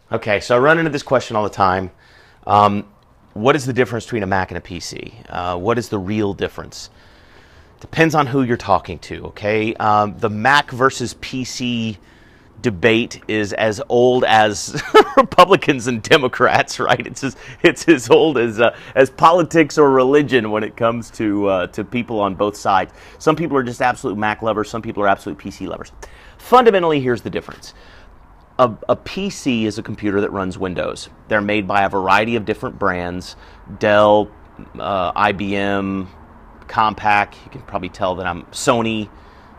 Okay, so I run into this question all the time. Um, what is the difference between a Mac and a PC? What is the real difference? Depends on who you're talking to, okay? The Mac versus PC debate is as old as Republicans and Democrats, right? It's as old as politics or religion when it comes to people on both sides. Some people are just absolute Mac lovers. Some people are absolute PC lovers. Fundamentally, here's the difference. A PC is a computer that runs Windows. They're made by a variety of different brands: Dell, IBM, Compaq. You can probably tell that I'm Sony. You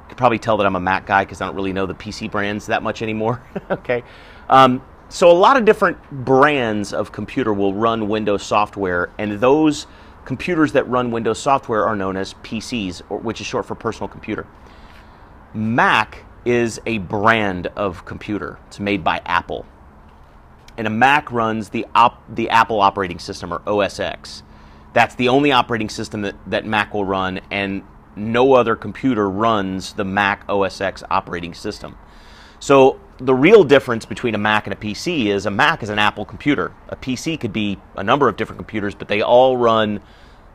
can probably tell that I'm a Mac guy because I don't really know the PC brands that much anymore. Okay, so a lot of different brands of computer will run Windows software, and those computers that run Windows software are known as PCs, which is short for personal computer. Mac is a brand of computer. It's made by Apple, and a Mac runs the Apple operating system, or OS X. That's the only operating system that Mac will run, and no other computer runs the Mac OS X operating system. So the real difference between a Mac and a PC is a Mac is an Apple computer. A PC could be a number of different computers, but they all run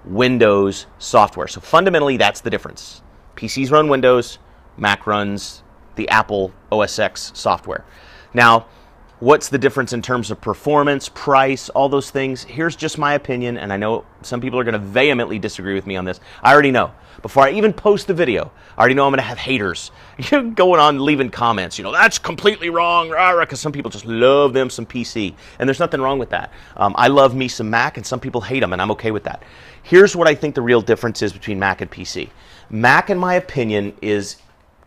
Windows software. So fundamentally, that's the difference. PCs run Windows, Mac runs the Apple OS X software. Now, what's the difference in terms of performance, price, all those things? Here's just my opinion, and I know some people are going to vehemently disagree with me on this. I already know. Before I even post the video, I already know I'm going to have haters going on leaving comments. That's completely wrong, because some people just love them some PC, and there's nothing wrong with that. I love me some Mac, and some people hate them, and I'm okay with that. Here's what I think the real difference is between Mac and PC. Mac, in my opinion, is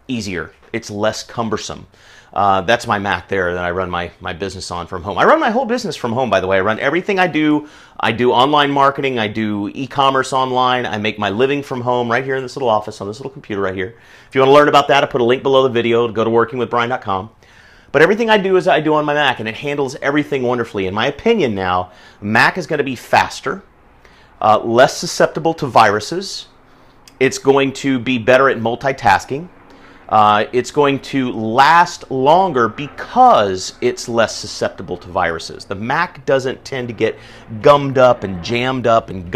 easier. It's less cumbersome. That's my Mac there that I run my business on from home. I run my whole business from home, by the way. I run everything I do. I do online marketing. I do e-commerce online. I make my living from home right here in this little office on this little computer right here. If you want to learn about that, I put a link below the video to go to workingwithbrian.com. But everything I do is I do on my Mac, and it handles everything wonderfully. In my opinion now, Mac is going to be faster, less susceptible to viruses. It's going to be better at multitasking. It's going to last longer because it's less susceptible to viruses. The Mac doesn't tend to get gummed up and jammed up and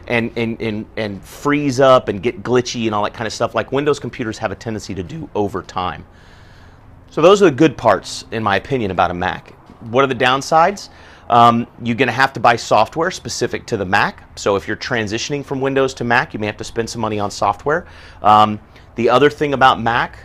and freeze up and get glitchy and all that kind of stuff like Windows computers have a tendency to do over time. So those are the good parts, in my opinion, about a Mac. What are the downsides? You're going to have to buy software specific to the Mac. So if you're transitioning from Windows to Mac, you may have to spend some money on software. The other thing about Mac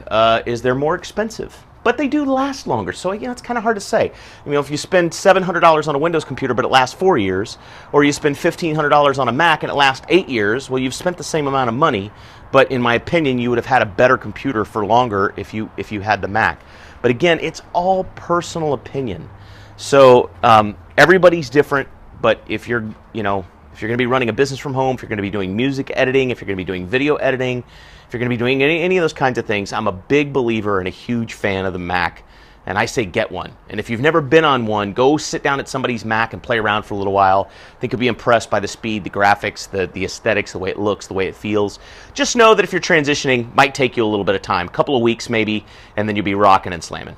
is they're more expensive, but they do last longer. So it's kind of hard to say. If you spend $700 on a Windows computer, but it lasts 4 years, or you spend $1,500 on a Mac and it lasts 8 years, well, you've spent the same amount of money. But in my opinion, you would have had a better computer for longer if you had the Mac. But again, it's all personal opinion. So everybody's different. But if you're going to be running a business from home, if you're going to be doing music editing, if you're going to be doing video editing, if you're going to be doing any of those kinds of things, I'm a big believer and a huge fan of the Mac, and I say get one. And if you've never been on one, go sit down at somebody's Mac and play around for a little while. I think you'll be impressed by the speed, the graphics, the aesthetics, the way it looks, the way it feels. Just know that if you're transitioning, it might take you a little bit of time, a couple of weeks maybe, and then you'll be rocking and slamming.